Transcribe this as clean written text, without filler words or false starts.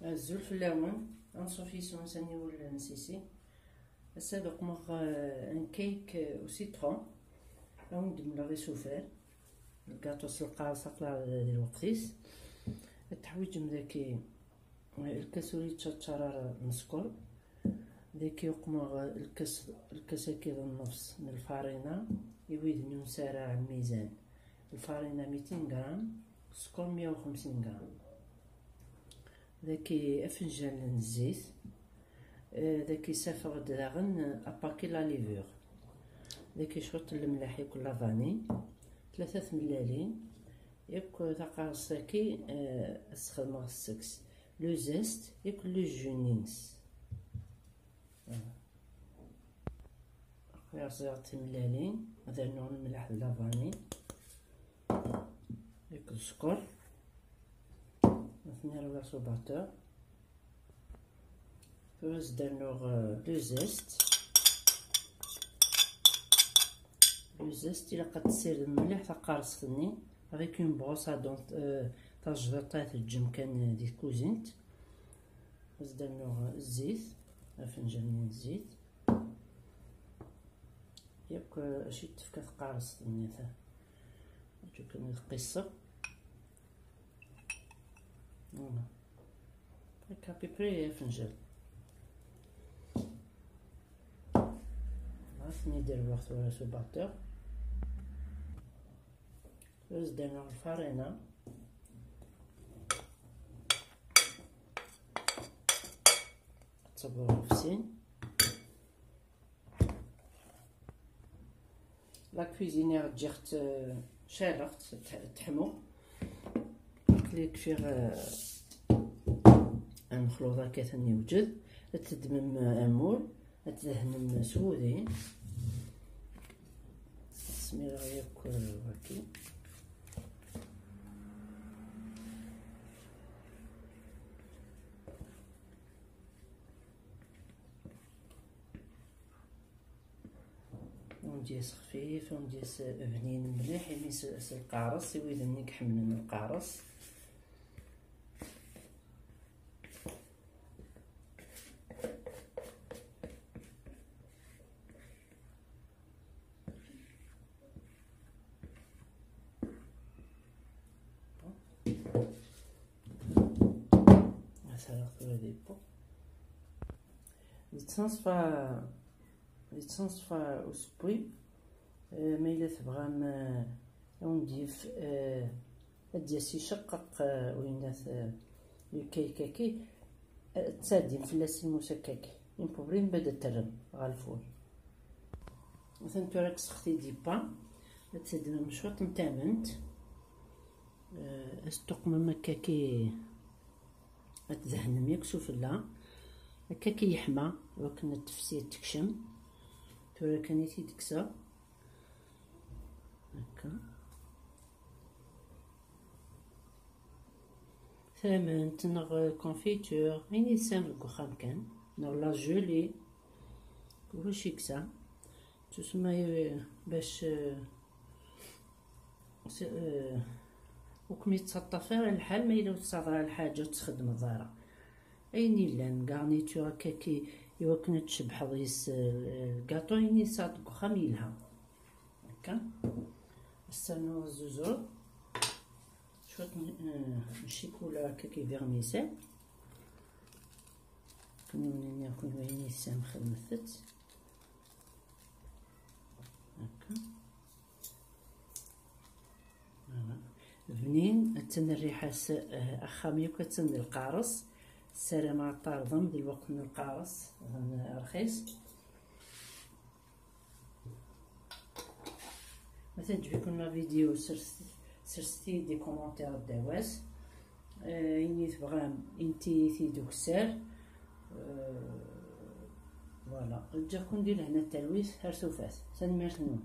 الزول في الليمون انصوفي سونساني ولا نسيسي. هسا دوك مغ ان كيك او سيترون او ندم لا غيسوفير الكاطو سلقا ساقلا ديال الوقتيس التحويج مذاكي الكاسولي تشارار مسكر ذاك يقمغ الكاساكي النص من الفارينة يويد نسارع الميزان الفارينة 200 غرام سكر 150 غرام ذاكي افنجان الزيت ذاكي سافغ دراغن اباكي لا ليفور ذاكي شوط الملح ياكل لافاني 3 ملالين ياكل تقارصاكي استخدم السكس لو زيست ياكل لو جونينس غير زيارتي ملالين هذا نوع الملح لافاني ياكل السكر مثني ربع صوباتور فوز دانوغ لو زيست إلا قد تسير الملح تقارص ثني افيك اون بروس ا دون تاع جبطات تجم كان دي كوزينت فوز دانوغ الزيت فنجان الزيت ياك اشي تفكا تقارص ثني ثا جو كان القصه هكا بيبري فنجان عرفني ندير الوقت ولا سوباتور فوز درنا الفارينة تصبرو فسين لا كويزينير تجيخت شارخت تحمو كليك فيه المخلوطة كثني يوجد تدمم امول تدهن سودي سمير ياكل هاكي ونديس خفيف ونديس بنين مليح يميس القارص يويد نكح من القارص يتصنصفى أسبوع ما إلا تبغام ونضيف الدياس يشقق ويناث الكيكاكي تسادين فلاس المسكاكي ينبوبرين بدا ترم غا الفول مثلا توراك سختي دي بان تسدنا مشوط نتامنت استقم مكاكي تدهن يكسو فلا هكاكي يحمى وكنا التفسير تكشم تورا كانيتي تكسى هكا ثامن تنغ كونفيتور وين يسام الكوخام كان نغ لا جولي كلشي كسا تسمى باش وكمي تسطفير الحال ما إلا تصغر الحاجة وتخدم الضارة ايني لان غارنيتور هكاكي ايوا كنا تشبح ضيس الكاطو يني صاد كوخام يلها هكا نستناو الزوزور شويه الشيكولا هكاكي فيرميسيل كنوني ناكل ويني السام خدمت هكا بنين تن الريحه اخاميه كتن القارص السلام على الطارضم ديال الوقت من القارص رخيص مثلا تجيكم لا فيديو سرستي دي كومونتير داواز يني تبغام انتي تيدوك السار فوالا جاكم ندير هنا التلويث هرسوفات سنمرتنو.